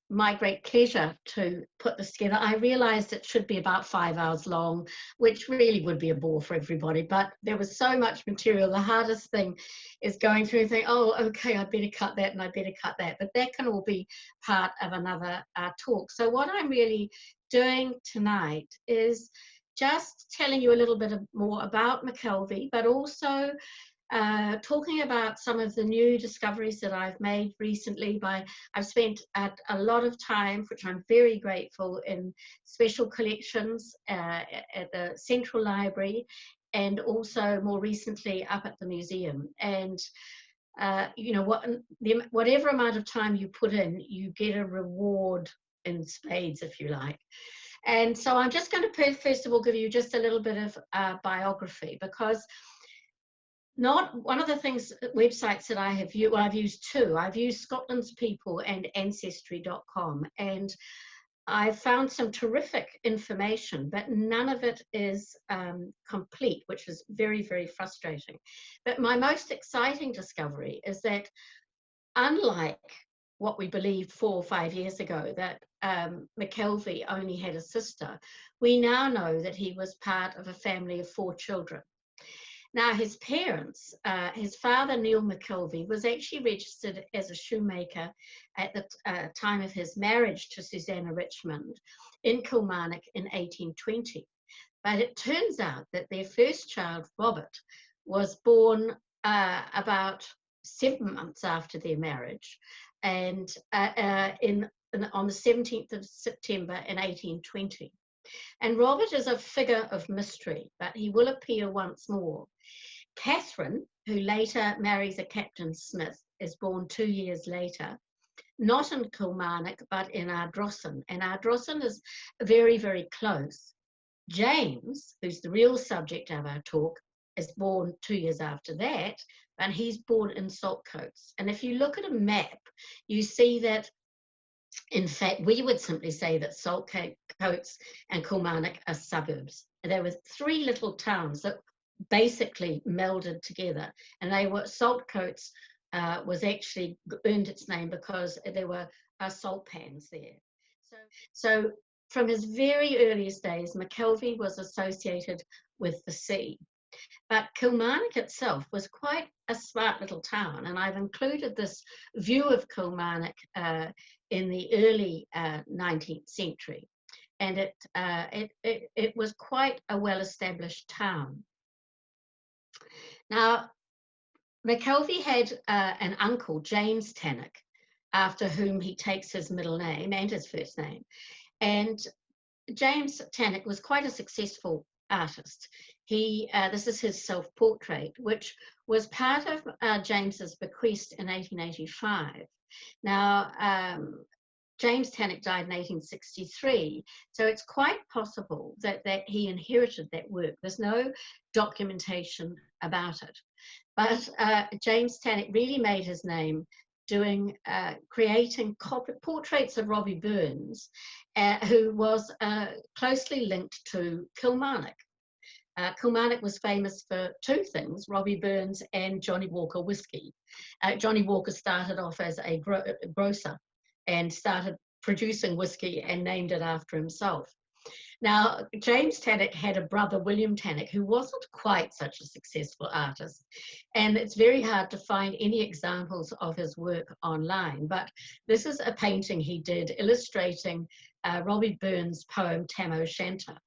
my great pleasure to put this together. I realized it should be about 5 hours long, which really would be a bore for everybody, but there was so much material. The hardest thing is going through and thinking, oh, okay, I'd better cut that and I'd better cut that, but that can all be part of another talk. So what I'm really doing tonight is just telling you a little bit more about Mackelvie, but also talking about some of the new discoveries that I've made recently. I've spent a lot of time, which I'm very grateful, in special collections at the Central Library, and also more recently up at the museum. And you know, whatever amount of time you put in, you get a reward in spades, if you like. And so I'm just going to first of all give you just a little bit of biography, because one of the things, websites that I have used, well, I've used two. I've used Scotland's People and Ancestry.com, and I've found some terrific information, but none of it is complete, which is very, very frustrating. But my most exciting discovery is that, unlike what we believed 4 or 5 years ago, that Mackelvie only had a sister, we now know that he was part of a family of 4 children. Now, his parents, his father, Neil Mackelvie, was actually registered as a shoemaker at the time of his marriage to Susanna Richmond in Kilmarnock in 1820. But it turns out that their first child, Robert, was born about 7 months after their marriage, and on the 17th of September in 1820. And Robert is a figure of mystery, but he will appear once more. Catherine, who later marries a Captain Smith, is born 2 years later, not in Kilmarnock, but in Ardrossan. And Ardrossan is very, very close. James, who's the real subject of our talk, is born 2 years after that, and he's born in Saltcoats. And if you look at a map, you see that, in fact, we would simply say that Saltcoats and Kilmarnock are suburbs. There were 3 little towns that basically melded together, and they were Saltcoats was actually earned its name because there were salt pans there. So from his very earliest days, Mackelvie was associated with the sea. But Kilmarnock itself was quite a smart little town, and I've included this view of Kilmarnock in the early 19th century, and it was quite a well-established town. Now, Mackelvie had an uncle, James Tannock, after whom he takes his middle name and his first name, and James Tannock was quite a successful artist. This is his self-portrait, which was part of James's bequest in 1885. Now, James Tannock died in 1863, so it's quite possible that he inherited that work. There's no documentation about it. But James Tannock really made his name creating portraits of Robbie Burns, who was closely linked to Kilmarnock. Kilmarnock was famous for 2 things, Robbie Burns and Johnny Walker whiskey. Johnny Walker started off as a grocer and started producing whiskey and named it after himself. Now, James Tannock had a brother, William Tannock, who wasn't quite such a successful artist, and it's very hard to find any examples of his work online, but this is a painting he did illustrating Robbie Burns' poem Tam O'Shanter,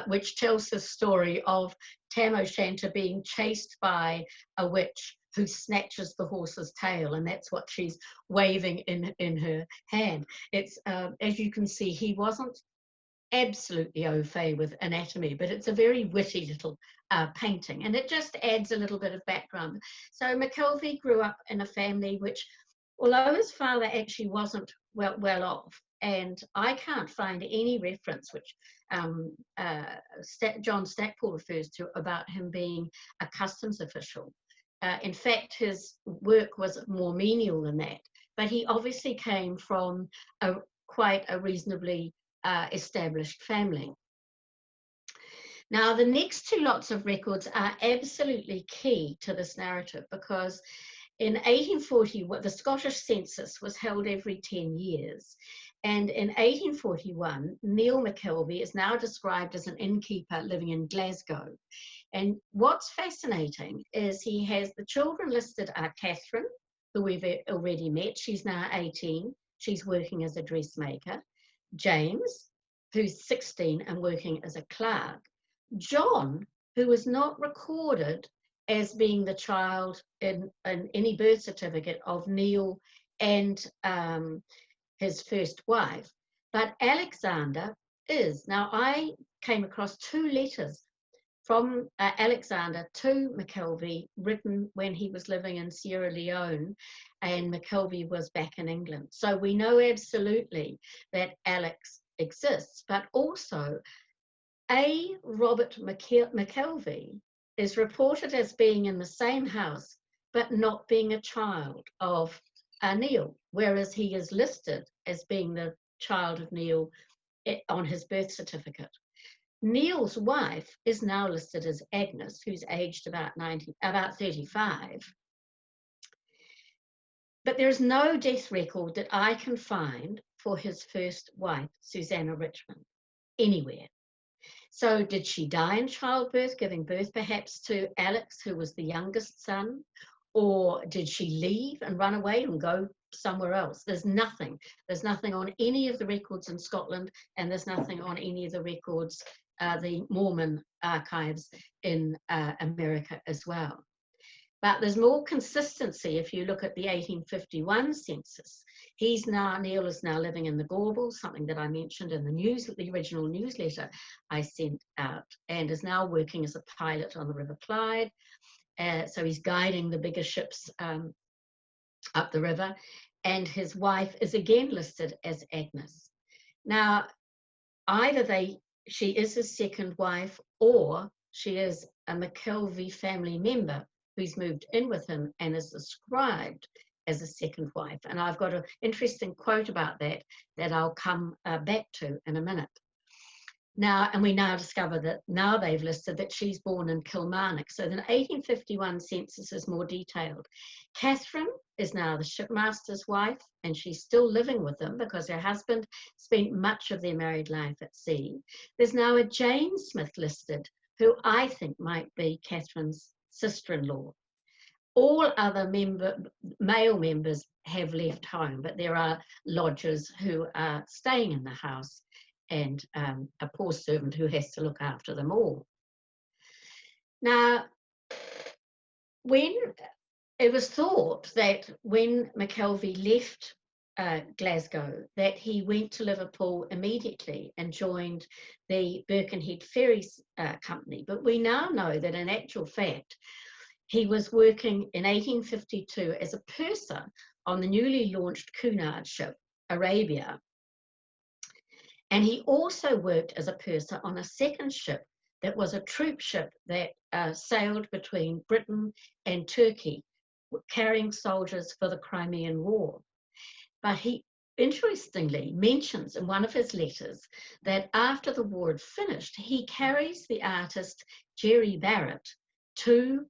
which tells the story of Tam O'Shanter being chased by a witch who snatches the horse's tail, and that's what she's waving in her hand. It's, as you can see, he wasn't absolutely au fait with anatomy, but it's a very witty little painting, and it just adds a little bit of background. So Mackelvie grew up in a family which, although his father actually wasn't well off, and I can't find any reference which John Stackpole refers to about him being a customs official. In fact, his work was more menial than that, but he obviously came from quite a reasonably established family. Now, the next 2 lots of records are absolutely key to this narrative, because In 1840, the Scottish census was held every 10 years. And in 1841, Neil Mackelvie is now described as an innkeeper living in Glasgow. And what's fascinating is he has the children listed are Catherine, who we've already met. She's now 18. She's working as a dressmaker. James, who's 16 and working as a clerk. John, who was not recorded as being the child in any birth certificate of Neil and his first wife, but Alexander is. Now, I came across 2 letters from Alexander to Mackelvie, written when he was living in Sierra Leone and Mackelvie was back in England. So we know absolutely that Alex exists, but also Robert Mackelvie is reported as being in the same house, but not being a child of Neil, whereas he is listed as being the child of Neil on his birth certificate. Neil's wife is now listed as Agnes, who's aged about 35. But there is no death record that I can find for his first wife, Susanna Richmond, anywhere. So did she die in childbirth, giving birth perhaps to Alex, who was the youngest son? Or did she leave and run away and go somewhere else? There's nothing. There's nothing on any of the records in Scotland, and there's nothing on any of the records, the Mormon archives in America as well. But there's more consistency if you look at the 1851 census. Neil is now living in the Gorbals, something that I mentioned in the original newsletter I sent out, and is now working as a pilot on the River Clyde. So he's guiding the bigger ships up the river, and his wife is again listed as Agnes. Now, either she is his second wife, or she is a Mackelvie family member who's moved in with him and is described as a second wife. And I've got an interesting quote about that I'll come back to in a minute. Now, and we now discover that now they've listed that she's born in Kilmarnock. So the 1851 census is more detailed. Catherine is now the shipmaster's wife, and she's still living with them because her husband spent much of their married life at sea. There's now a Jane Smith listed, who I think might be Catherine's sister-in-law. All other male members have left home, but there are lodgers who are staying in the house, and a poor servant who has to look after them all. Now, when it was thought that when Mackelvie left Glasgow, that he went to Liverpool immediately and joined the Birkenhead Ferries Company, but we now know that in actual fact, he was working in 1852 as a purser on the newly launched Cunard ship, Arabia. And he also worked as a purser on a second ship that was a troop ship that sailed between Britain and Turkey, carrying soldiers for the Crimean War. But he interestingly mentions in one of his letters that after the war had finished, he carries the artist Jerry Barrett to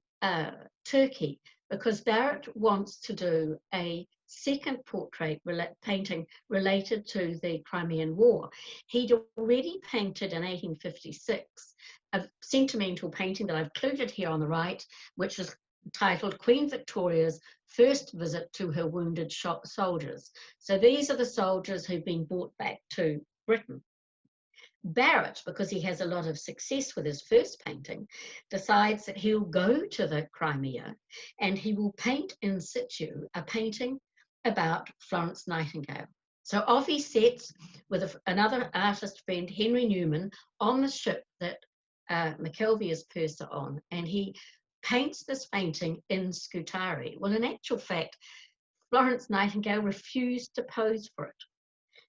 Turkey, because Barrett wants to do a second portrait painting related to the Crimean War. He'd already painted in 1856 a sentimental painting that I've included here on the right, which is titled Queen Victoria's First Visit to Her Wounded Soldiers. So these are the soldiers who've been brought back to Britain. Barrett, because he has a lot of success with his first painting, decides that he'll go to the Crimea and he will paint in situ a painting about Florence Nightingale. So off he sets with another artist friend, Henry Newman, on the ship that Mackelvie is purser on, and he paints this painting in Scutari. Well, in actual fact, Florence Nightingale refused to pose for it.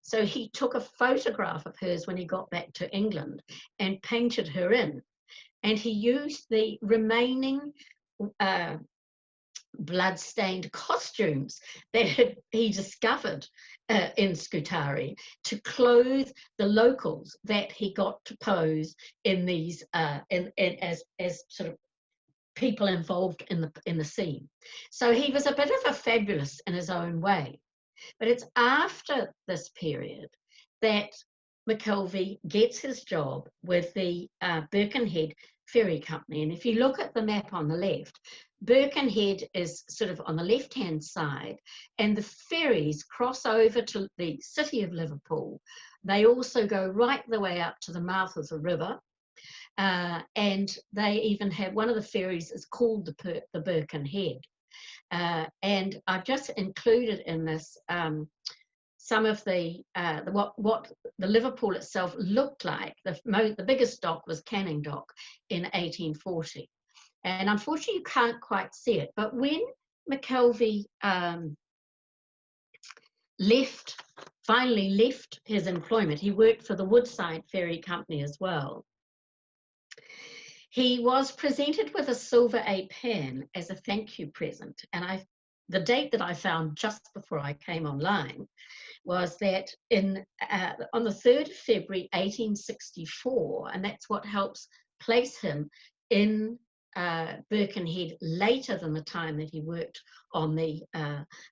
So he took a photograph of hers when he got back to England and painted her in. And he used the remaining blood-stained costumes that he discovered in Scutari to clothe the locals that he got to pose in these as sort of people involved in the scene. So he was a bit of a fabulous in his own way. But it's after this period that Mackelvie gets his job with the Birkenhead Ferry Company. And if you look at the map on the left, Birkenhead is sort of on the left-hand side, and the ferries cross over to the city of Liverpool. They also go right the way up to the mouth of the river. And they even have, one of the ferries is called the Birkenhead. And I've just included in this some of what the Liverpool itself looked like. The biggest dock was Canning Dock in 1840. And unfortunately, you can't quite see it. But when Mackelvie finally left his employment, he worked for the Woodside Ferry Company as well. He was presented with a silver A pen as a thank you present. And the date that I found just before I came online was that on the 3rd of February 1864, and that's what helps place him in Birkenhead later than the time that he worked on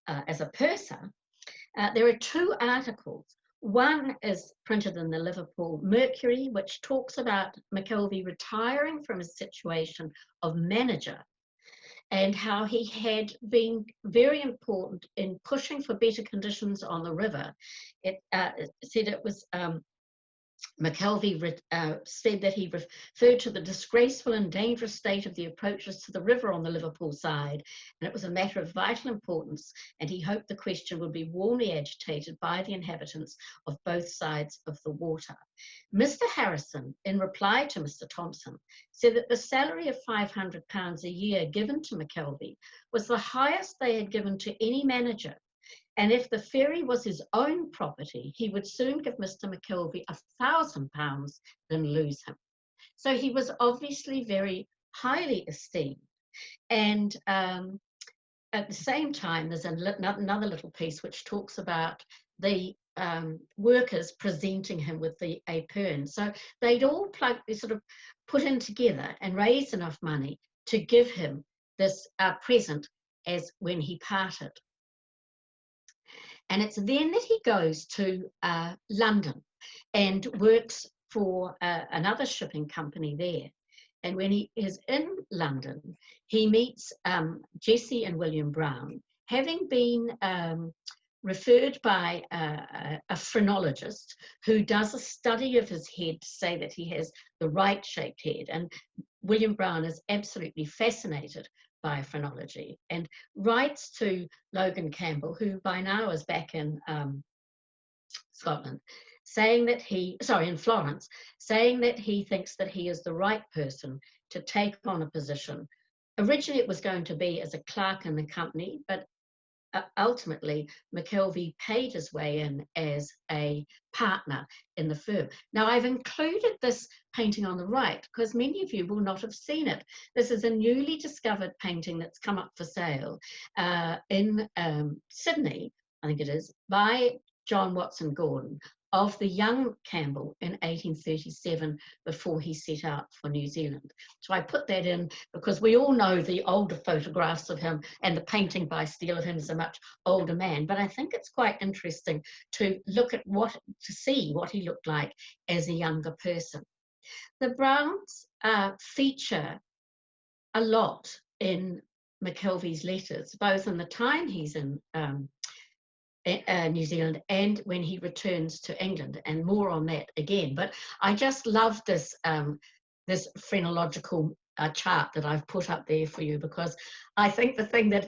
as a purser. There are 2 articles. One is printed in the Liverpool Mercury, which talks about Mackelvie retiring from his situation of manager and how he had been very important in pushing for better conditions on the river. It said it was Mackelvie said that he referred to the disgraceful and dangerous state of the approaches to the river on the Liverpool side, and it was a matter of vital importance, and he hoped the question would be warmly agitated by the inhabitants of both sides of the water. Mr. Harrison, in reply to Mr. Thompson, said that the salary of £500 a year given to Mackelvie was the highest they had given to any manager, and if the ferry was his own property, he would soon give Mr. Mackelvie £1,000 than lose him. So he was obviously very highly esteemed. And at the same time, there's another little piece which talks about the workers presenting him with a pern. So they'd all sort of put in together and raised enough money to give him this present as when he parted. And it's then that he goes to London and works for another shipping company there. And when he is in London, he meets Jessie and William Brown, having been referred by a phrenologist who does a study of his head to say that he has the right shaped head. And William Brown is absolutely fascinated by phrenology and writes to Logan Campbell, who by now is back in Scotland, saying that in Florence, saying that he thinks that he is the right person to take on a position. Originally, it was going to be as a clerk in the company, but ultimately, Mackelvie paid his way in as a partner in the firm. Now, I've included this painting on the right because many of you will not have seen it. This is a newly discovered painting that's come up for sale in Sydney, I think it is, by John Watson Gordon, of the young Campbell in 1837 before he set out for New Zealand. So I put that in because we all know the older photographs of him and the painting by Steele of him as a much older man, but I think it's quite interesting to look at to see what he looked like as a younger person. The Browns feature a lot in Mackelvie's letters, both in the time he's in New Zealand and when he returns to England, and more on that again. But I just love this this phrenological chart that I've put up there for you, because I think the thing that,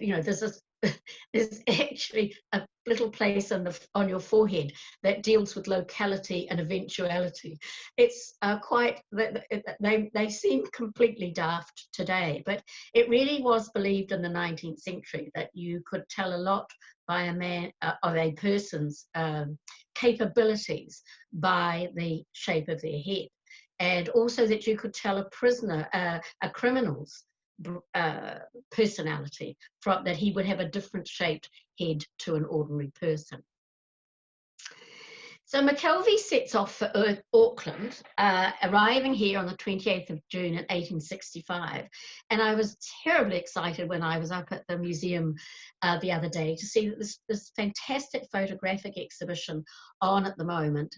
there's actually a little place on your forehead that deals with locality and eventuality. It's they seem completely daft today, but it really was believed in the 19th century that you could tell a lot by a man of a person's capabilities by the shape of their head, and also that you could tell a prisoner, a criminal's personality, from that he would have a different shaped head to an ordinary person. So Mackelvie sets off for Auckland, arriving here on the 28th of June in 1865. And I was terribly excited when I was up at the museum the other day to see that this fantastic photographic exhibition on at the moment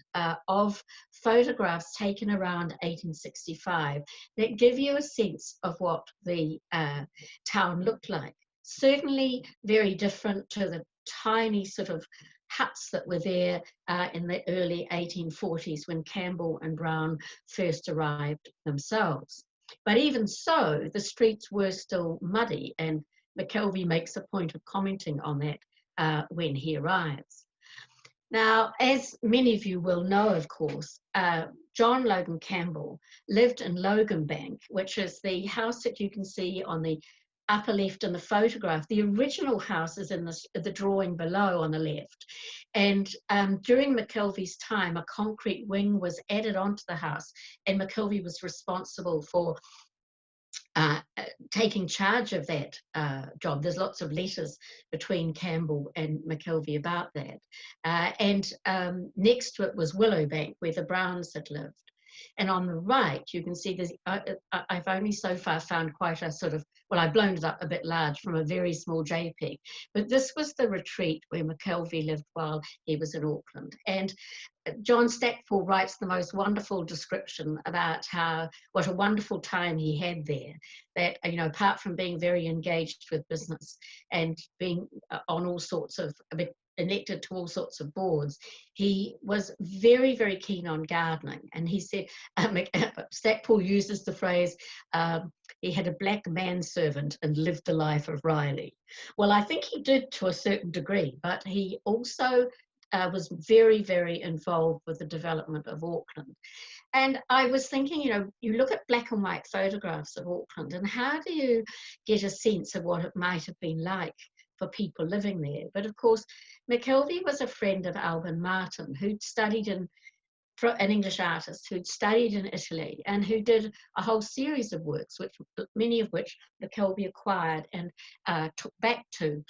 of photographs taken around 1865 that give you a sense of what the town looked like. Certainly very different to the tiny sort of huts that were there in the early 1840s when Campbell and Brown first arrived themselves. But even so, the streets were still muddy, and Mackelvie makes a point of commenting on that when he arrives. Now, as many of you will know, of course, John Logan Campbell lived in Logan Bank, which is the house that you can see on the upper left in the photograph. The original house is in the drawing below on the left. And during Mackelvie's time, a concrete wing was added onto the house, and Mackelvie was responsible for taking charge of that job. There's lots of letters between Campbell and Mackelvie about that. And next to it was Willowbank, where the Browns had lived. And on the right, you can see there's, I've only so far found quite a sort of, well, I've blown it up a bit large from a very small JPEG, but this was the retreat where Mackelvie lived while he was in Auckland. And John Stackpole writes the most wonderful description about what a wonderful time he had there. That, you know, apart from being very engaged with business and being on all sorts of, elected to all sorts of boards, he was very, very keen on gardening. And he said, Stackpole uses the phrase, he had a black manservant and lived the life of Riley. Well, I think he did to a certain degree, but he also was very, very involved with the development of Auckland. And I was thinking, you know, you look at black and white photographs of Auckland, and how do you get a sense of what it might have been like for people living there? But of course, Mackelvie was a friend of Alban Martin, who'd studied an English artist who'd studied in Italy and who did a whole series of works, many of which Mackelvie acquired and took back to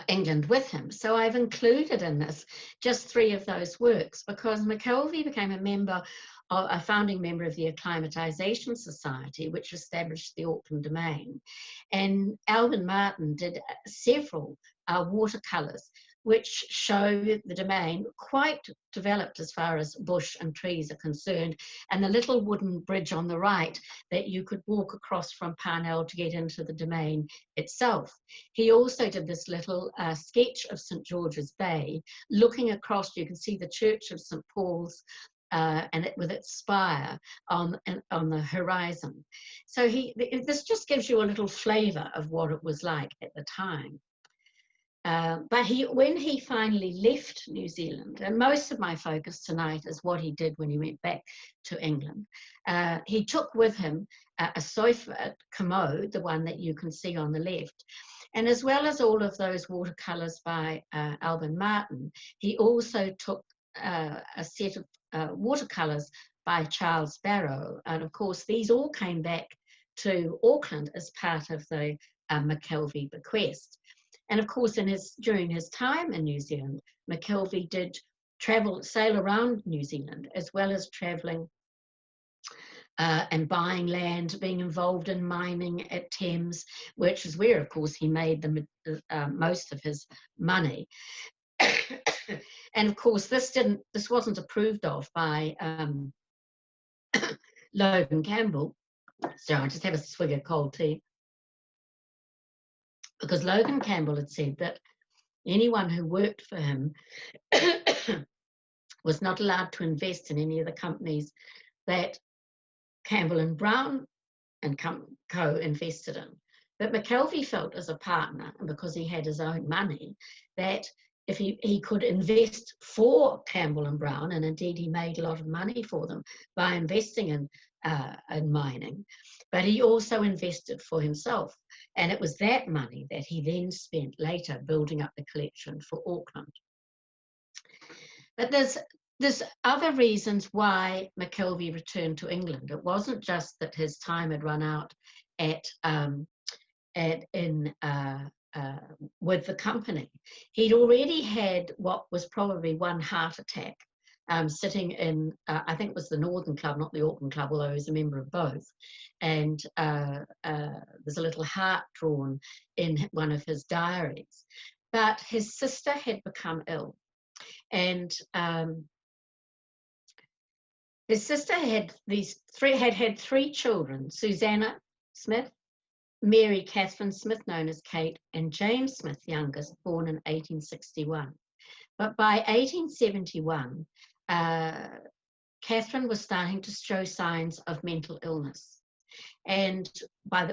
England with him. So I've included in this just 3 of those works because Mackelvie became a founding member of the Acclimatisation Society, which established the Auckland Domain. And Alban Martin did several watercolours which show the domain quite developed as far as bush and trees are concerned, and the little wooden bridge on the right that you could walk across from Parnell to get into the domain itself. He also did this little sketch of St George's Bay. Looking across, you can see the Church of St Paul's and with its spire on the horizon. So this just gives you a little flavour of what it was like at the time. But when he finally left New Zealand, and most of my focus tonight is what he did when he went back to England, he took with him a sofa commode, the one that you can see on the left. And as well as all of those watercolours by Alban Martin, he also took a set of watercolours by Charles Barrow. And of course, these all came back to Auckland as part of the Mackelvie bequest. And of course, during his time in New Zealand, Mackelvie did sail around New Zealand, as well as travelling and buying land, being involved in mining at Thames, which is where, of course, he made most of his money. And of course, this wasn't approved of by Logan Campbell. So I just have a swig of cold tea. Because Logan Campbell had said that anyone who worked for him was not allowed to invest in any of the companies that Campbell and Brown and Co invested in. But Mackelvie felt as a partner, and because he had his own money, that if he could invest for Campbell and Brown, and indeed he made a lot of money for them by investing in mining, but he also invested for himself. And it was that money that he then spent later building up the collection for Auckland. But there's other reasons why Mackelvie returned to England. It wasn't just that his time had run out in with the company. He'd already had what was probably one heart attack, sitting in, I think it was the Northern Club, not the Auckland Club, although he was a member of both. And there's a little heart drawn in one of his diaries. But his sister had become ill. And his sister had had three children: Susanna Smith, Mary Catherine Smith, known as Kate, and James Smith, youngest, born in 1861. But by 1871, Catherine was starting to show signs of mental illness. And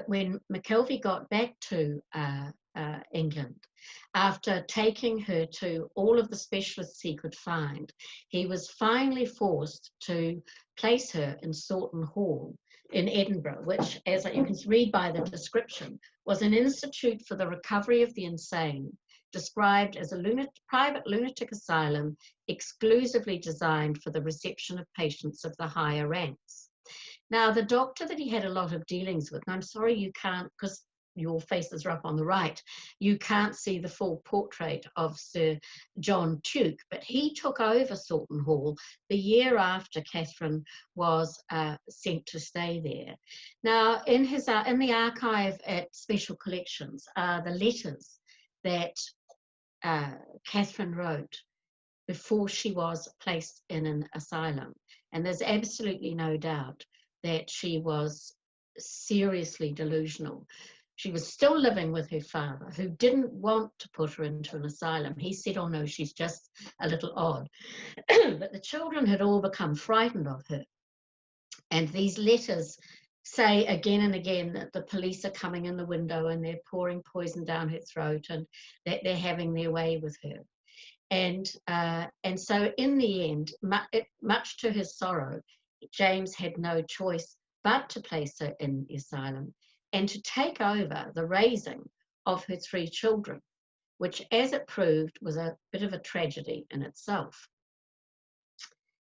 when Mackelvie got back to England, after taking her to all of the specialists he could find, he was finally forced to place her in Sawton Hall in Edinburgh, which, as you can read by the description, was an institute for the recovery of the insane, described as a private lunatic asylum exclusively designed for the reception of patients of the higher ranks. Now, the doctor that he had a lot of dealings with, and I'm sorry you can't, because your faces are up on the right, you can't see the full portrait of Sir John Tuke, but he took over Sawton Hall the year after Catherine was sent to stay there. Now, in the archive at Special Collections are the letters that Catherine wrote before she was placed in an asylum. And there's absolutely no doubt that she was seriously delusional. She was still living with her father, who didn't want to put her into an asylum. He said, oh no, she's just a little odd. But the children had all become frightened of her. And these letters say again and again that the police are coming in the window and they're pouring poison down her throat and that they're having their way with her. And so in the end, much to his sorrow, James had no choice but to place her in the asylum and to take over the raising of her three children, which, as it proved, was a bit of a tragedy in itself.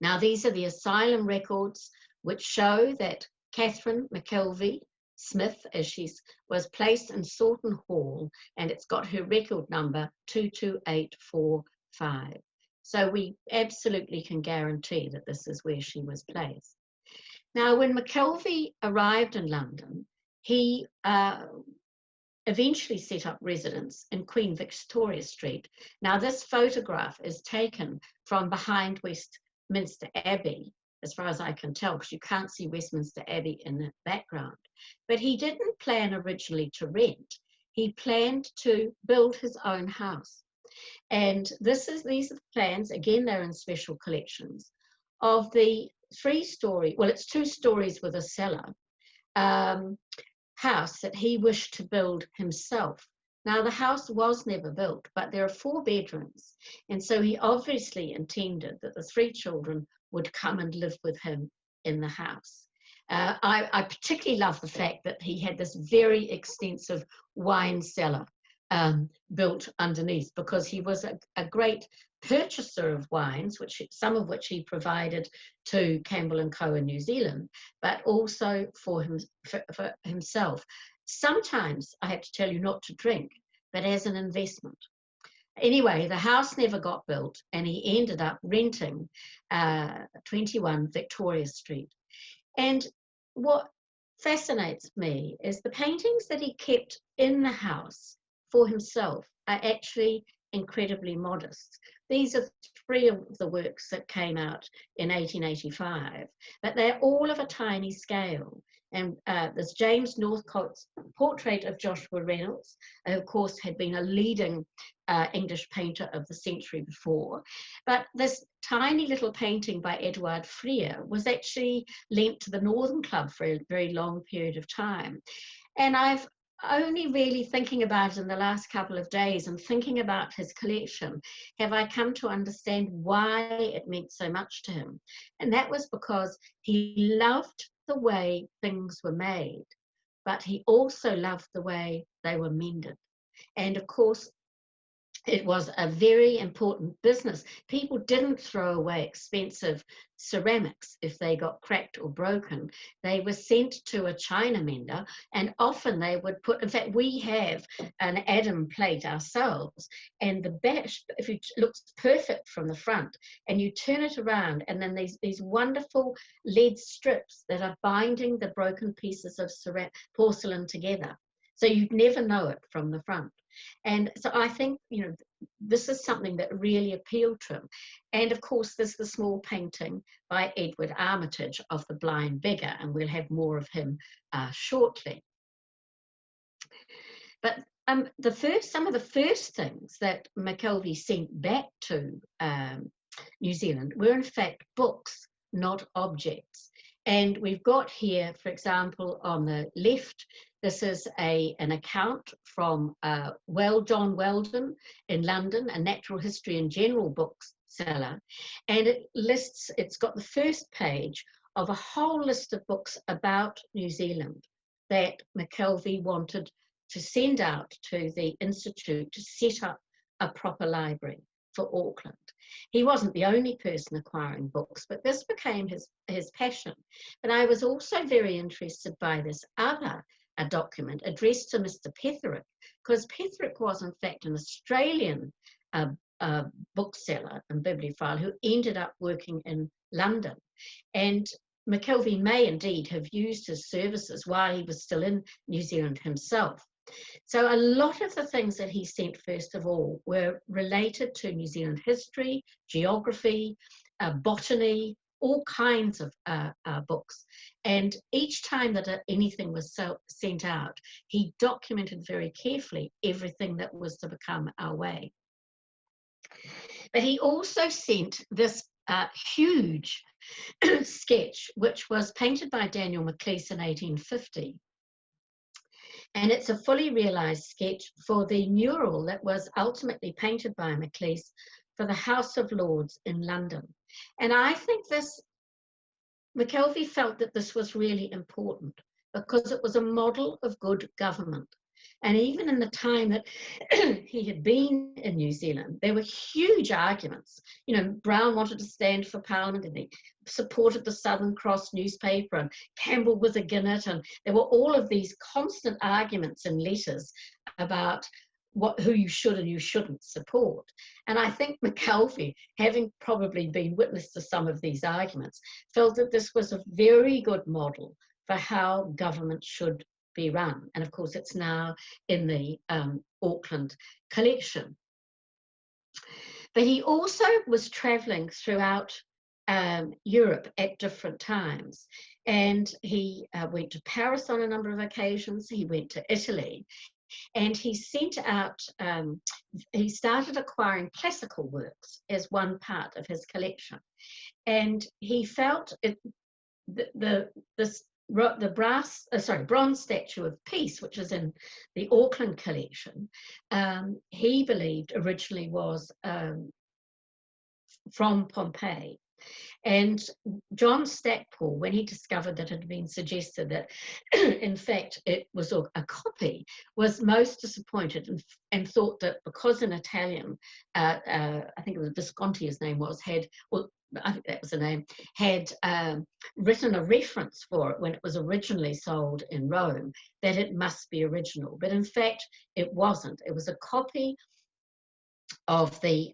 Now, these are the asylum records which show that Catherine Mackelvie Smith, as she was placed in Sawton Hall, and it's got her record number 22845. So we absolutely can guarantee that this is where she was placed. Now, when Mackelvie arrived in London, he eventually set up residence in Queen Victoria Street. Now, this photograph is taken from behind Westminster Abbey, as far as I can tell, because you can't see Westminster Abbey in the background. But he didn't plan originally to rent. He planned to build his own house. And these are the plans, again, they're in Special Collections, of the it's 2 stories with a cellar, house that he wished to build himself. Now, the house was never built, but there are 4 bedrooms. And so he obviously intended that the 3 children would come and live with him in the house. I particularly love the fact that he had this very extensive wine cellar built underneath, because he was a great purchaser of wines, some of which he provided to Campbell & Co in New Zealand, but also for himself. Sometimes, I have to tell you, not to drink, but as an investment. Anyway, the house never got built, and he ended up renting 21 Victoria Street. And what fascinates me is the paintings that he kept in the house for himself are actually incredibly modest. These are 3 of the works that came out in 1885, but they're all of a tiny scale. And there's James Northcote's portrait of Joshua Reynolds, who of course had been a leading English painter of the century before. But this tiny little painting by Edward Freer was actually lent to the Northern Club for a very long period of time. And I've only really thinking about it in the last couple of days and thinking about his collection, have I come to understand why it meant so much to him. And that was because he loved the way things were made, but he also loved the way they were mended. And of course, it was a very important business. People didn't throw away expensive ceramics if they got cracked or broken. They were sent to a china mender, and often they would put, in fact, we have an Adam plate ourselves, and the back, if it looks perfect from the front, and you turn it around, and then these wonderful lead strips that are binding the broken pieces of porcelain together. So you'd never know it from the front. And so I think, this is something that really appealed to him. And of course, there's the small painting by Edward Armitage of the Blind Beggar, and we'll have more of him shortly. But some of the first things that Mackelvie sent back to New Zealand were in fact books, not objects. And we've got here, for example, on the left, this is an account from John Weldon in London, a natural history and general bookseller. And it's got the first page of a whole list of books about New Zealand that Mackelvie wanted to send out to the Institute to set up a proper library for Auckland. He wasn't the only person acquiring books, but this became his passion. But I was also very interested by this other document addressed to Mr. Petherick, because Petherick was in fact an Australian bookseller and bibliophile who ended up working in London. And Mackelvie may indeed have used his services while he was still in New Zealand himself. So a lot of the things that he sent, first of all, were related to New Zealand history, geography, botany, all kinds of books. And each time that anything was sent out, he documented very carefully everything that was to become our way. But he also sent this huge sketch, which was painted by Daniel Mackelvie in 1850. And it's a fully realized sketch for the mural that was ultimately painted by Mackelvie for the House of Lords in London. And I think Mackelvie felt that this was really important because it was a model of good government. And even in the time that he had been in New Zealand, there were huge arguments. Brown wanted to stand for Parliament, and he supported the Southern Cross newspaper, and Campbell was against it, and there were all of these constant arguments and letters about who you should and you shouldn't support. And I think Mackelvie, having probably been witness to some of these arguments, felt that this was a very good model for how government should be run. And of course, it's now in the Auckland collection. But he also was traveling throughout Europe at different times. And he went to Paris on a number of occasions. He went to Italy. And he sent out, he started acquiring classical works as one part of his collection. And he felt the bronze statue of Peace, which is in the Auckland collection, he believed originally was from Pompeii. And John Stackpole, when he discovered that it had been suggested that in fact it was a copy, was most disappointed and thought that because an Italian, I think it was Visconti his name was, I think that was the name, had written a reference for it when it was originally sold in Rome, that it must be original. But in fact, it wasn't. It was a copy of the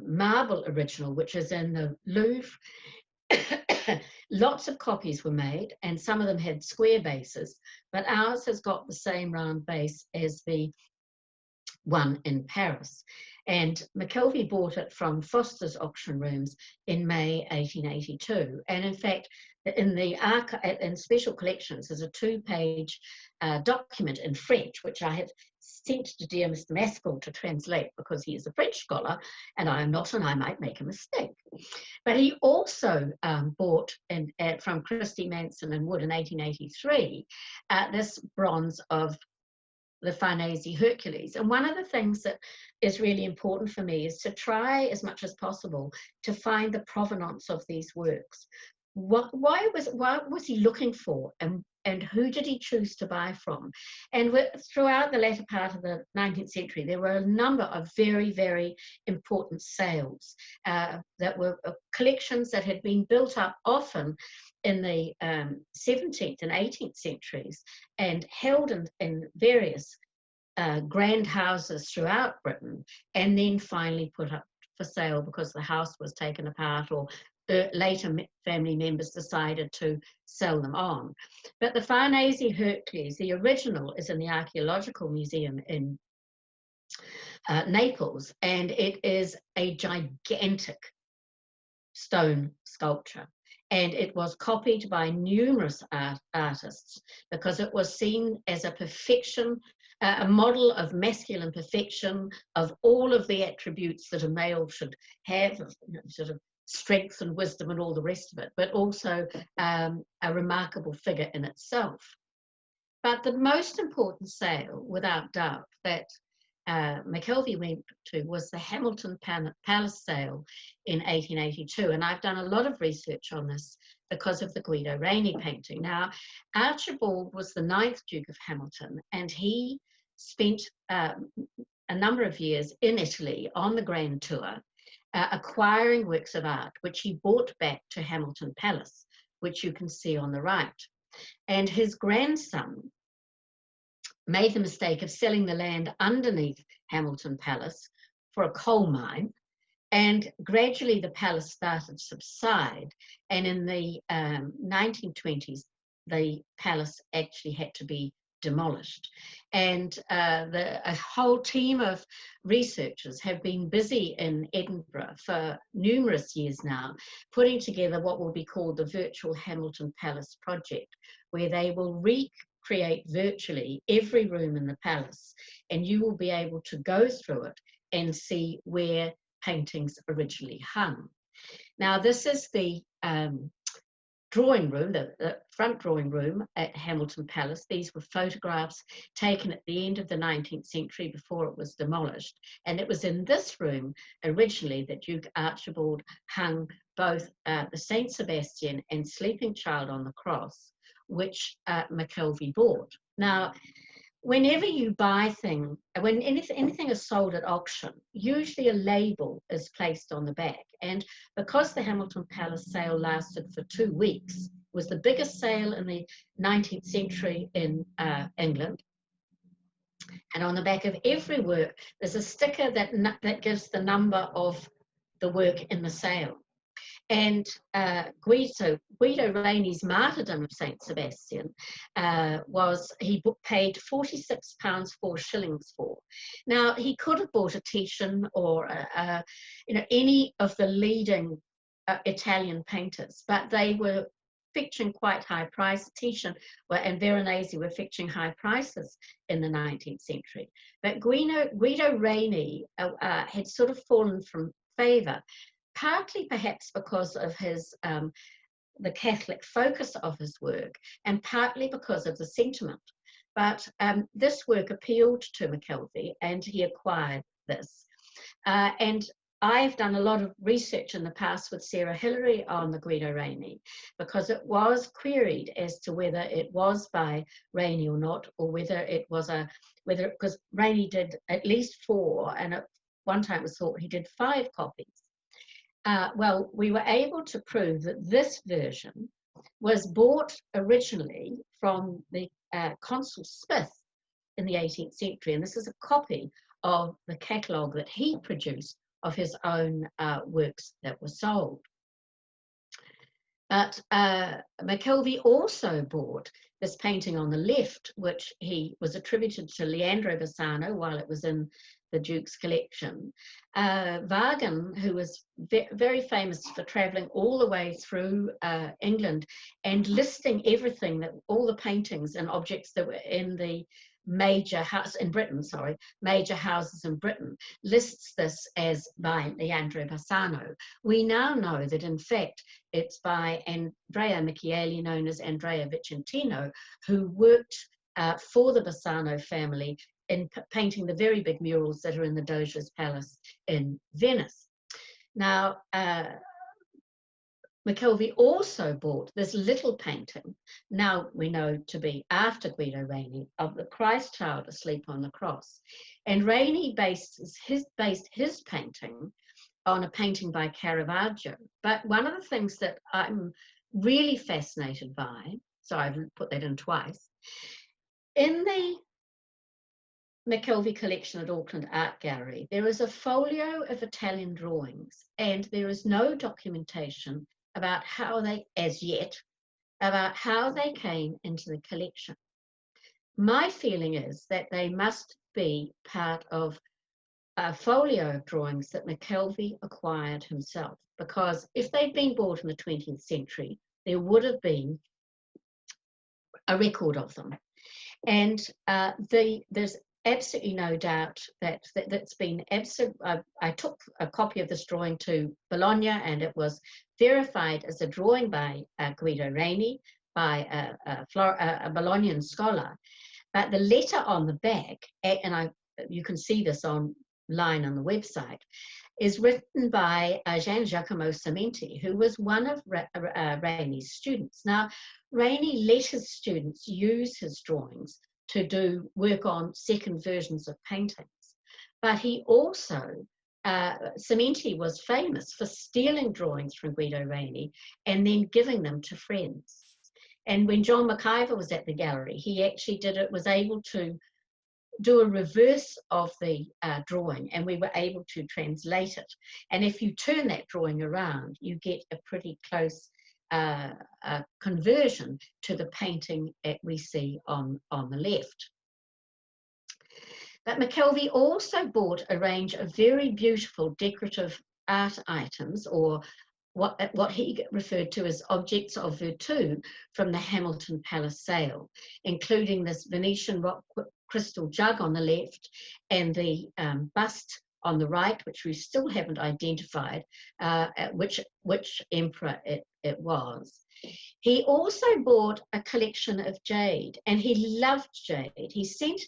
marble original, which is in the Louvre. Lots of copies were made, and some of them had square bases, but ours has got the same round base as the one in Paris. And Mackelvie bought it from Foster's auction rooms in May 1882. And in fact, in special collections, there's a 2-page document in French, which I have sent to dear Mr. Maskell to translate because he is a French scholar and I am not, and I might make a mistake. But he also bought from Christie Manson and Wood in 1883 this bronze of the Farnese Hercules. And one of the things that is really important for me is to try as much as possible to find the provenance of these works. What was he looking for, and and who did he choose to buy from? And throughout the latter part of the 19th century, there were a number of very, very important sales that were collections that had been built up often in the 17th and 18th centuries and held in various grand houses throughout Britain, and then finally put up for sale because the house was taken apart, or later family members decided to sell them on. But the Farnese Hercules, the original, is in the Archaeological Museum in Naples, and it is a gigantic stone sculpture. And it was copied by numerous artists because it was seen as a perfection, a model of masculine perfection, of all of the attributes that a male should have, sort of strength and wisdom and all the rest of it, but also a remarkable figure in itself. But the most important sale, without doubt, that Mackelvie went to was the Hamilton Palace sale in 1882. And I've done a lot of research on this because of the Guido Reni painting. Now, Archibald was the 9th Duke of Hamilton, and he spent a number of years in Italy on the Grand Tour, acquiring works of art, which he brought back to Hamilton Palace, which you can see on the right. And his grandson made the mistake of selling the land underneath Hamilton Palace for a coal mine, and gradually the palace started to subside, and in the 1920s the palace actually had to be demolished. And a whole team of researchers have been busy in Edinburgh for numerous years now, putting together what will be called the Virtual Hamilton Palace Project, where they will recreate virtually every room in the palace, and you will be able to go through it and see where paintings originally hung. Now, this is the drawing room, the front drawing room at Hamilton Palace. These were photographs taken at the end of the 19th century before it was demolished. And it was in this room originally that Duke Archibald hung both the Saint Sebastian and Sleeping Child on the Cross, which Mackelvie bought. Now, whenever you buy things, when anything is sold at auction, usually a label is placed on the back. And because the Hamilton Palace sale lasted for 2 weeks, was the biggest sale in the 19th century in England. And on the back of every work, there's a sticker that gives the number of the work in the sale. And Guido Reni's Martyrdom of Saint Sebastian he paid £46 4 shillings for. Now, he could have bought a Titian or any of the leading Italian painters, but they were fetching quite high prices. Titian and Veronese were fetching high prices in the 19th century. But Guido Reni had sort of fallen from favour, partly perhaps because of his the Catholic focus of his work, and partly because of the sentiment. But this work appealed to Mackelvie, and he acquired this. And I've done a lot of research in the past with Sarah Hillary on the Guido Reni, because it was queried as to whether it was by Reni or not, or whether it was because Reni did at least 4, and at one time it was thought he did 5 copies. Well, we were able to prove that this version was bought originally from the Consul Smith in the 18th century, and this is a copy of the catalogue that he produced of his own works that were sold. But Mackelvie also bought this painting on the left, which he was attributed to Leandro Bassano while it was in the Duke's collection. Vargan, who was very famous for travelling all the way through England and listing everything, all the paintings and objects that were in the major houses in Britain, lists this as by Leandro Bassano. We now know that in fact it's by Andrea Michieli, known as Andrea Vicentino, who worked for the Bassano family in painting the very big murals that are in the Doge's Palace in Venice. Now, Mackelvie also bought this little painting, now we know to be after Guido Reni, of the Christ child asleep on the cross. And Reni based his painting on a painting by Caravaggio. But one of the things that I'm really fascinated by, so I've put that in twice, in the Mackelvie collection at Auckland Art Gallery, there is a folio of Italian drawings, and there is no documentation about how they, as yet, about how they came into the collection. My feeling is that they must be part of a folio of drawings that Mackelvie acquired himself, because if they'd been bought in the 20th century, there would have been a record of them. And there's absolutely no doubt that's been absolute. I took a copy of this drawing to Bologna, and it was verified as a drawing by Guido Reni, by a Bolognian scholar. But the letter on the back, and you can see this online on the website, is written by Gian Giacomo Cimenti, who was one of Reni's students. Now, Reni let his students use his drawings to do work on second versions of paintings. But he also, Cimenti was famous for stealing drawings from Guido Reni and then giving them to friends. And when John Mackelvie was at the gallery, he actually was able to do a reverse of the drawing, and we were able to translate it. And if you turn that drawing around, you get a pretty close conversion to the painting that we see on the left. But Mackelvie also bought a range of very beautiful decorative art items, or what he referred to as objects of virtu, from the Hamilton Palace sale, including this Venetian rock crystal jug on the left and the bust on the right, which we still haven't identified which emperor it was. He also bought a collection of jade, and he loved jade. He sent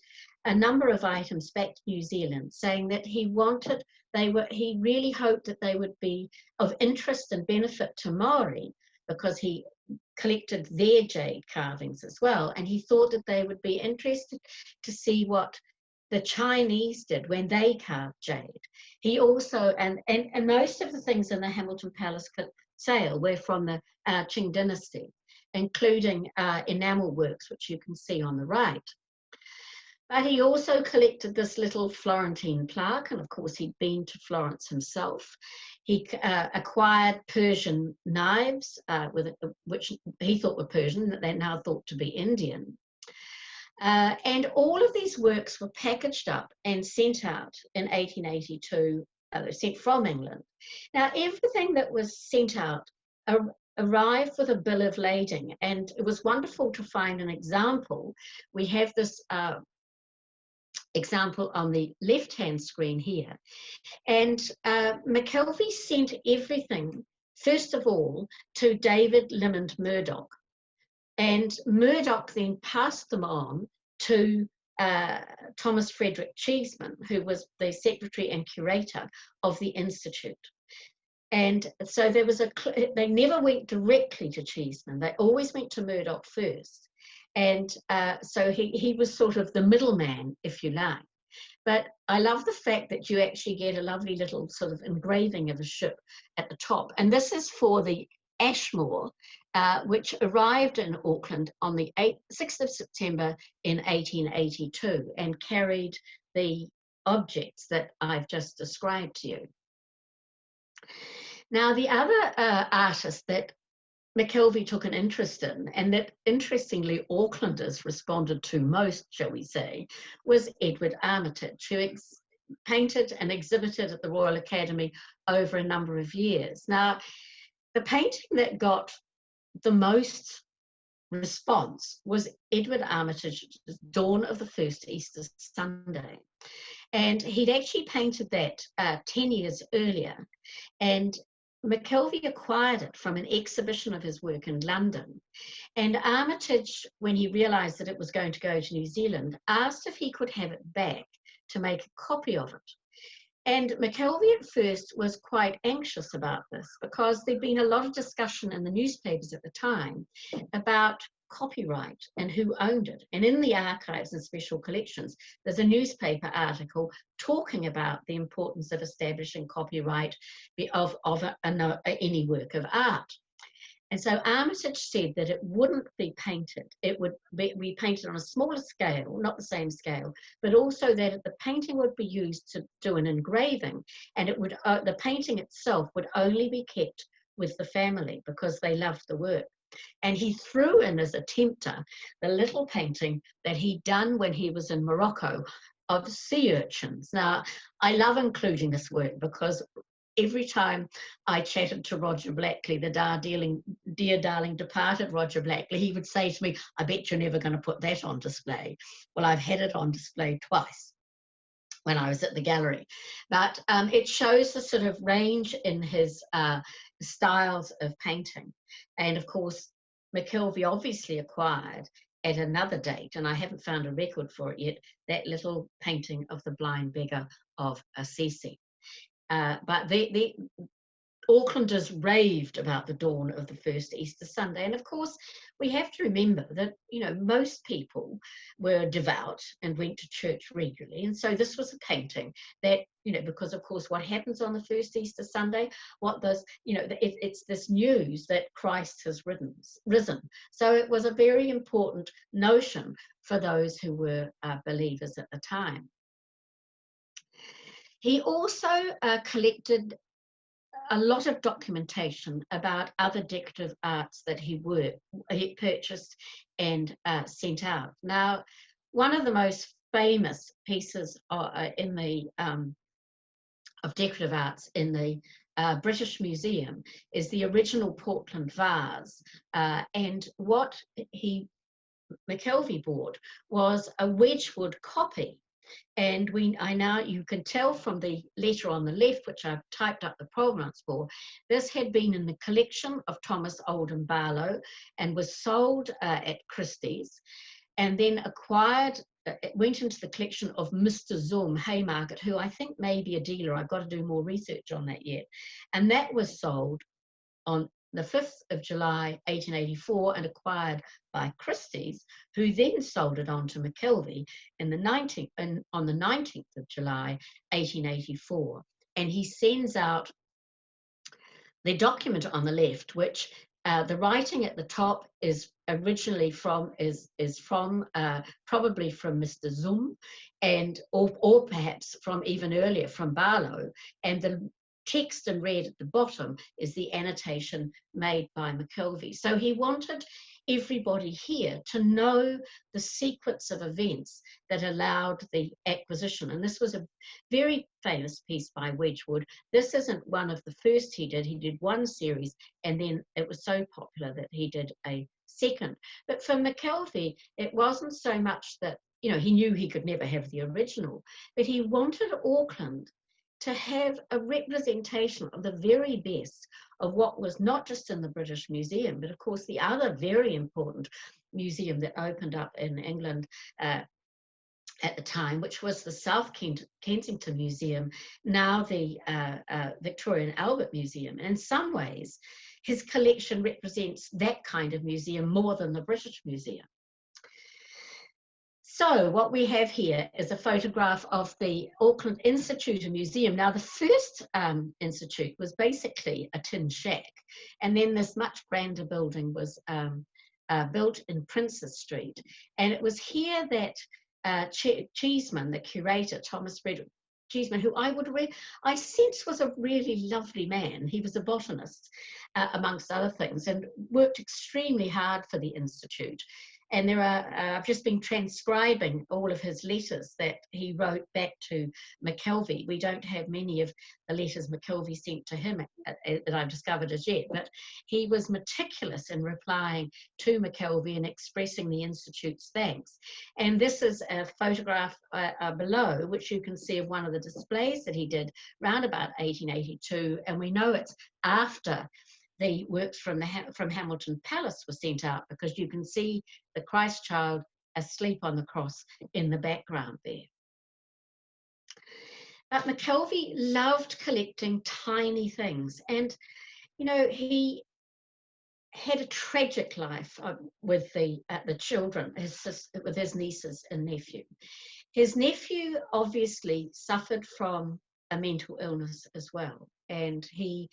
a number of items back to New Zealand, saying that he really hoped that they would be of interest and benefit to Maori, because he collected their jade carvings as well, and he thought that they would be interested to see what the Chinese did when they carved jade. He also, and most of the things in the Hamilton Palace sale were from the Qing dynasty, including enamel works, which you can see on the right. But he also collected this little Florentine plaque, and of course he'd been to Florence himself. He acquired Persian knives, which he thought were Persian, that they're now thought to be Indian. And all of these works were packaged up and sent out in 1882, sent from England. Now, everything that was sent out arrived with a bill of lading, and it was wonderful to find an example. We have this example on the left-hand screen here. And Mackelvie sent everything, first of all, to David Limond Murdoch. And Murdoch then passed them on to Thomas Frederick Cheeseman, who was the secretary and curator of the Institute. And so they never went directly to Cheeseman. They always went to Murdoch first. And so he was sort of the middleman, if you like. But I love the fact that you actually get a lovely little sort of engraving of a ship at the top. And this is for the Ashmore, which arrived in Auckland on the 6th of September in 1882 and carried the objects that I've just described to you. Now, the other artist that Mackelvie took an interest in, and that interestingly Aucklanders responded to most, shall we say, was Edward Armitage, who painted and exhibited at the Royal Academy over a number of years. Now, the painting that got the most response was Edward Armitage's Dawn of the First Easter Sunday. And he'd actually painted that 10 years earlier. And Mackelvie acquired it from an exhibition of his work in London. And Armitage, when he realized that it was going to go to New Zealand, asked if he could have it back to make a copy of it. And Mackelvie at first was quite anxious about this because there'd been a lot of discussion in the newspapers at the time about copyright and who owned it. And in the archives and special collections, there's a newspaper article talking about the importance of establishing copyright of any work of art. And so Armitage said that it wouldn't be painted. It would be painted on a smaller scale, not the same scale, but also that the painting would be used to do an engraving, and it would the painting itself would only be kept with the family because they loved the work. And he threw in as a tempter the little painting that he'd done when he was in Morocco of sea urchins. Now, I love including this work because every time I chatted to Roger Blackley, the dear darling departed Roger Blackley, he would say to me, I bet you're never going to put that on display. Well, I've had it on display twice when I was at the gallery. But it shows the sort of range in his styles of painting. And of course, Mackelvie obviously acquired at another date, and I haven't found a record for it yet, that little painting of the blind beggar of Assisi. But the Aucklanders raved about the dawn of the first Easter Sunday. And of course, we have to remember that, you know, most people were devout and went to church regularly. And so this was a painting that, you know, because of course, what happens on the first Easter Sunday, it's this news that Christ has risen. So it was a very important notion for those who were believers at the time. He also collected a lot of documentation about other decorative arts that he purchased and sent out. Now, one of the most famous pieces of decorative arts in the British Museum is the original Portland vase, and what Mackelvie bought was a Wedgwood copy. And you can tell from the letter on the left, which I've typed up the provenance for, this had been in the collection of Thomas Oldham Barlow and was sold at Christie's, and then it went into the collection of Mr. Zoom Haymarket, who I think may be a dealer. I've got to do more research on that yet. And that was sold on the 5th of July, 1884, and acquired by Christie's, who then sold it on to Mackelvie on the 19th of July, 1884. And he sends out the document on the left, which the writing at the top is originally probably from Mr. Zoom, or perhaps from even earlier from Barlow, and the text in red at the bottom is the annotation made by Mackelvie. So he wanted everybody here to know the sequence of events that allowed the acquisition. And this was a very famous piece by Wedgwood. This isn't one of the first he did. He did one series, and then it was so popular that he did a second. But for Mackelvie, it wasn't so much that, you know, he knew he could never have the original, but he wanted Auckland to have a representation of the very best of what was not just in the British Museum, but of course the other very important museum that opened up in England at the time, which was the South Kensington Museum, now the Victoria and Albert Museum. And in some ways, his collection represents that kind of museum more than the British Museum. So what we have here is a photograph of the Auckland Institute and Museum. Now, the first institute was basically a tin shack, and then this much grander building was built in Princes Street. And it was here that Cheeseman, the curator, Thomas Frederick Cheeseman, who I sense was a really lovely man. He was a botanist, amongst other things, and worked extremely hard for the Institute. And I've just been transcribing all of his letters that he wrote back to Mackelvie. We don't have many of the letters Mackelvie sent to him that I've discovered as yet, but he was meticulous in replying to Mackelvie and expressing the Institute's thanks. And this is a photograph below, which you can see of one of the displays that he did around about 1882. And we know it's after the works from Hamilton Palace were sent out, because you can see the Christ child asleep on the cross in the background there. But Mackelvie loved collecting tiny things. And, you know, he had a tragic life with the children, with his nieces and nephew. His nephew obviously suffered from a mental illness as well, and he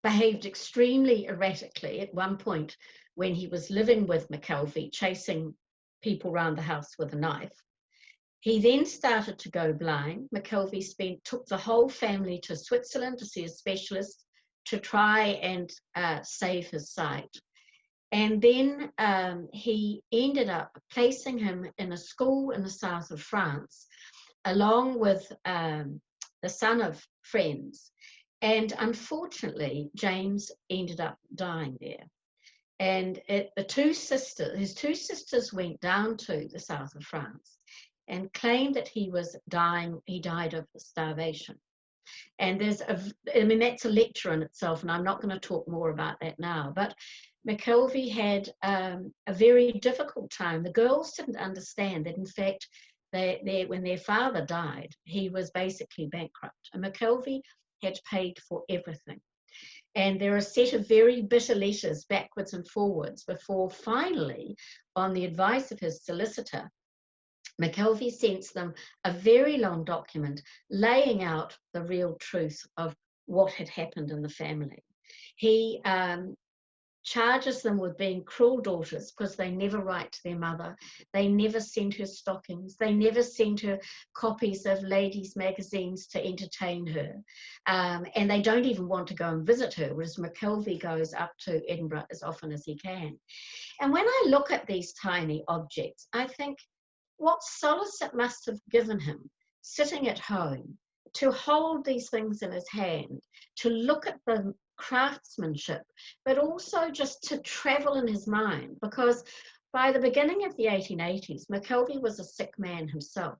behaved extremely erratically at one point when he was living with Mackelvie, chasing people around the house with a knife. He then started to go blind. Mackelvie took the whole family to Switzerland to see a specialist to try and save his sight. And then he ended up placing him in a school in the south of France, along with the son of friends. And unfortunately, James ended up dying there. And his two sisters went down to the south of France and claimed that he was dying. He died of starvation. And that's a lecture in itself, and I'm not going to talk more about that now. But Mackelvie had a very difficult time. The girls didn't understand that, in fact, when their father died, he was basically bankrupt. And Mackelvie had paid for everything. And there are a set of very bitter letters backwards and forwards before finally, on the advice of his solicitor, Mackelvie sends them a very long document laying out the real truth of what had happened in the family. He charges them with being cruel daughters because they never write to their mother. They never send her stockings. They never send her copies of ladies' magazines to entertain her. And they don't even want to go and visit her, whereas Mackelvie goes up to Edinburgh as often as he can. And when I look at these tiny objects, I think, what solace it must have given him sitting at home to hold these things in his hand, to look at the craftsmanship, but also just to travel in his mind. Because by the beginning of the 1880s, Mackelvie was a sick man himself.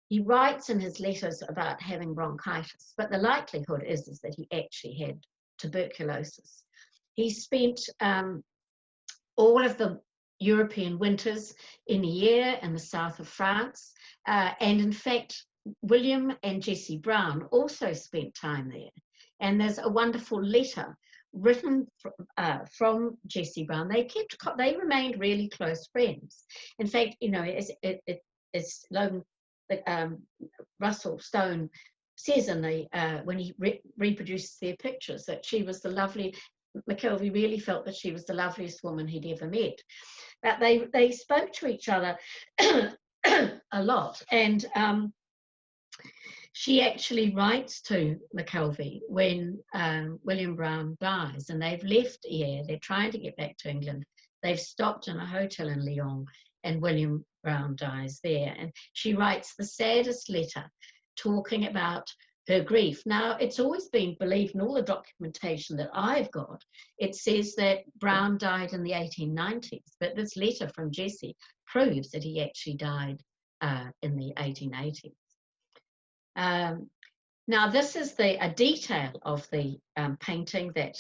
He writes in his letters about having bronchitis, but the likelihood is that he actually had tuberculosis. He spent all of the European winters in a year in the south of France. And in fact, William and Jessie Brown also spent time there. And there's a wonderful letter written from Jessie Brown. They remained really close friends. In fact, you know, as Russell Stone says in when he reproduces their pictures, that she was Mackelvie really felt that she was the loveliest woman he'd ever met. But they spoke to each other a lot, and she actually writes to Mackelvie when William Brown dies, and they've left here. They're trying to get back to England. They've stopped in a hotel in Lyon, and William Brown dies there. And she writes the saddest letter, talking about her grief. Now, it's always been believed in all the documentation that I've got, it says that Brown died in the 1890s, but this letter from Jessie proves that he actually died in the 1880s. Now, this is a detail of the painting that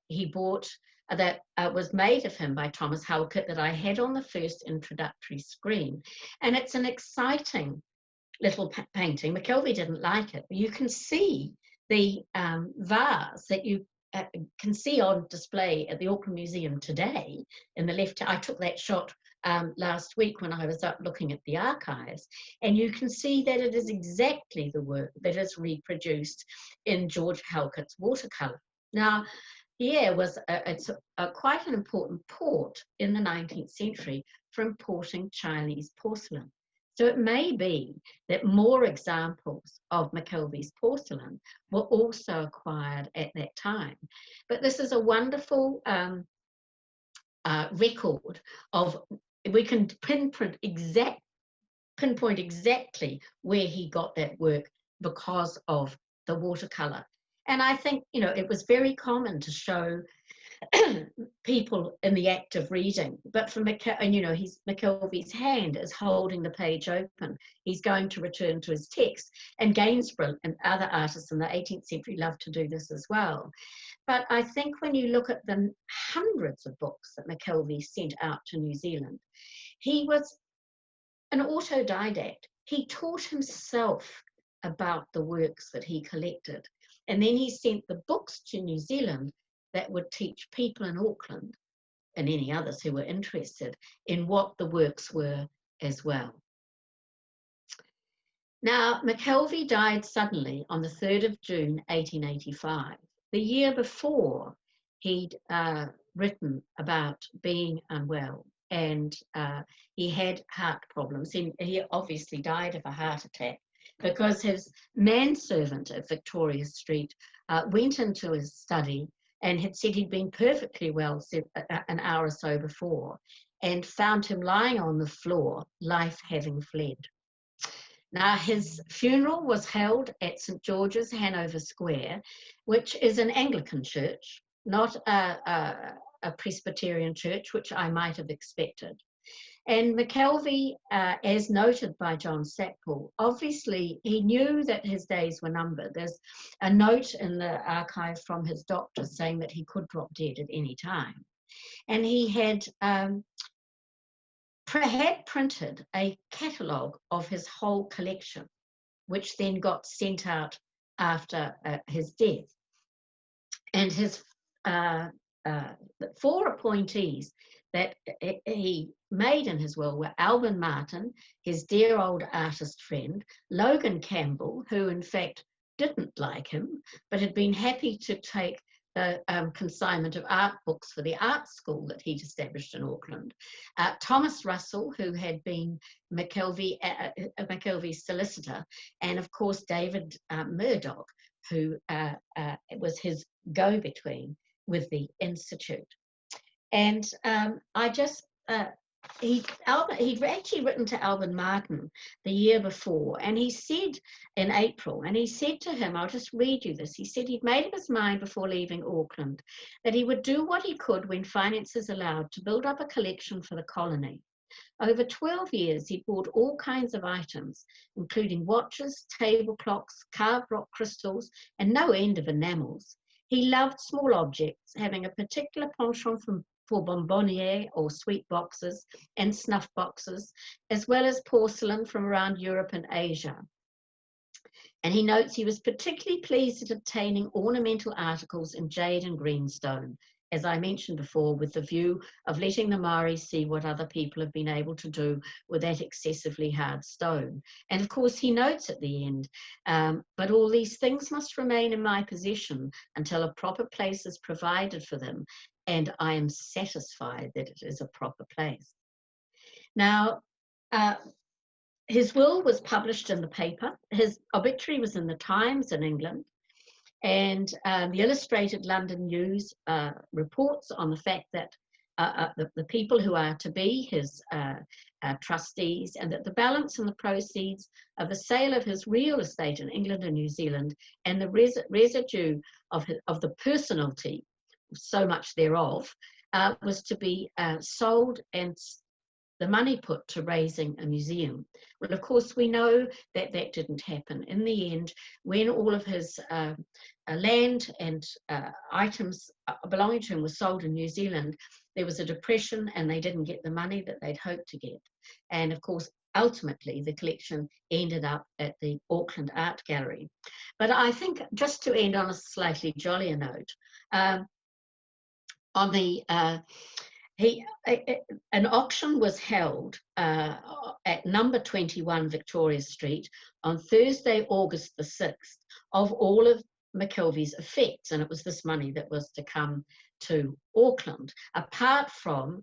he bought, that was made of him by Thomas Halkett, that I had on the first introductory screen. And it's an exciting little painting. Mackelvie didn't like it. You can see the vase that you can see on display at the Auckland Museum today in the left. I took that shot last week when I was up looking at the archives, and you can see that it is exactly the work that is reproduced in George Halkett's watercolour. Now, here was it's quite an important port in the 19th century for importing Chinese porcelain. So it may be that more examples of Mackelvie's porcelain were also acquired at that time. But this is a wonderful record of, we can pinpoint exactly where he got that work because of the watercolour. And I think, you know, it was very common to show people in the act of reading, but for Mackelvie's hand is holding the page open. He's going to return to his text, and Gainsborough and other artists in the 18th century loved to do this as well. But I think when you look at the hundreds of books that Mackelvie sent out to New Zealand, he was an autodidact. he taught himself about the works that he collected. And then he sent the books to New Zealand that would teach people in Auckland and any others who were interested in what the works were as well. Now, Mackelvie died suddenly on the 3rd of June, 1885. The year before, he'd written about being unwell, and he had heart problems. He obviously died of a heart attack because his manservant at Victoria Street went into his study and had said he'd been perfectly well an hour or so before, and found him lying on the floor, life having fled. Now, his funeral was held at St. George's, Hanover Square, which is an Anglican church, not a Presbyterian church, which I might have expected. And Mackelvie, as noted by John Sackville, obviously he knew that his days were numbered. There's a note in the archive from his doctor saying that he could drop dead at any time. And he had printed a catalogue of his whole collection, which then got sent out after his death. And his 4 appointees that he made in his will were Alban Martin, his dear old artist friend, Logan Campbell, who in fact didn't like him, but had been happy to take the consignment of art books for the art school that he'd established in Auckland. Thomas Russell, who had been Mackelvie's solicitor, and of course David Murdoch, who was his go-between with the Institute. And he'd actually written to Alban Martin the year before, and he said in April, and he said to him, I'll just read you this, he said he'd made up his mind before leaving Auckland that he would do what he could when finances allowed to build up a collection for the colony. Over 12 years, he bought all kinds of items, including watches, table clocks, carved rock crystals, and no end of enamels. He loved small objects, having a particular penchant for bonbonniere or sweet boxes and snuff boxes, as well as porcelain from around Europe and Asia. And he notes he was particularly pleased at obtaining ornamental articles in jade and greenstone, as I mentioned before, with the view of letting the Maori see what other people have been able to do with that excessively hard stone. And of course, he notes at the end, but all these things must remain in my possession until a proper place is provided for them, and I am satisfied that it is a proper place. Now, his will was published in the paper. His obituary was in the Times in England. And the Illustrated London News reports on the fact that the people who are to be his trustees, and that the balance and the proceeds of the sale of his real estate in England and New Zealand and the residue of the personalty, so much thereof, was to be sold and the money put to raising a museum. Well, of course, we know that that didn't happen. In the end, when all of his land and items belonging to him were sold in New Zealand, there was a depression and they didn't get the money that they'd hoped to get. And of course, ultimately, the collection ended up at the Auckland Art Gallery. But I think, just to end on a slightly jollier note, an auction was held at number 21 Victoria Street on Thursday, August the 6th, of all of Mackelvie's effects, and it was this money that was to come to Auckland. Apart from,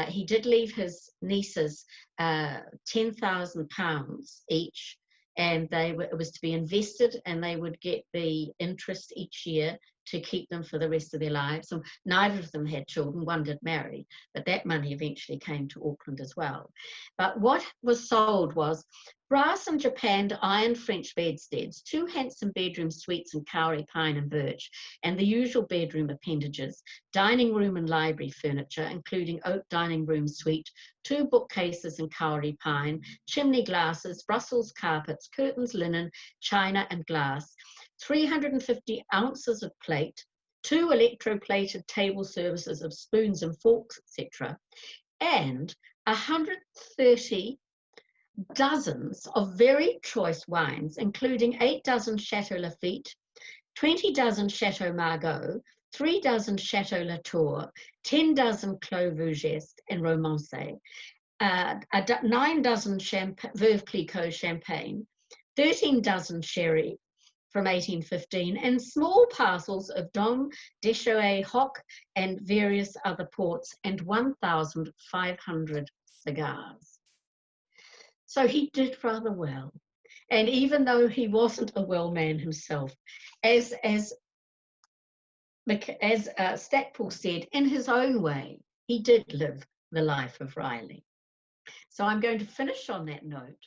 he did leave his nieces £10,000 each, and it was to be invested, and they would get the interest each year to keep them for the rest of their lives. And neither of them had children, one did marry, but that money eventually came to Auckland as well. But what was sold was brass and japanned iron French bedsteads, 2 handsome bedroom suites in kauri pine and birch, and the usual bedroom appendages, dining room and library furniture, including oak dining room suite, 2 bookcases in kauri pine, chimney glasses, Brussels carpets, curtains, linen, china and glass, 350 ounces of plate, 2 electroplated table services of spoons and forks, etc., and 130 dozens of very choice wines, including 8 dozen Chateau Lafite, 20 dozen Chateau Margaux, 3 dozen Chateau Latour, 10 dozen Clos Vosges and Romancé, 9 dozen Veuve Clicquot Champagne, 13 dozen sherry from 1815, and small parcels of Dom, Deschauet, Hock, and various other ports, and 1,500 cigars. So he did rather well. And even though he wasn't a well man himself, as Stackpole said, in his own way, he did live the life of Riley. So I'm going to finish on that note.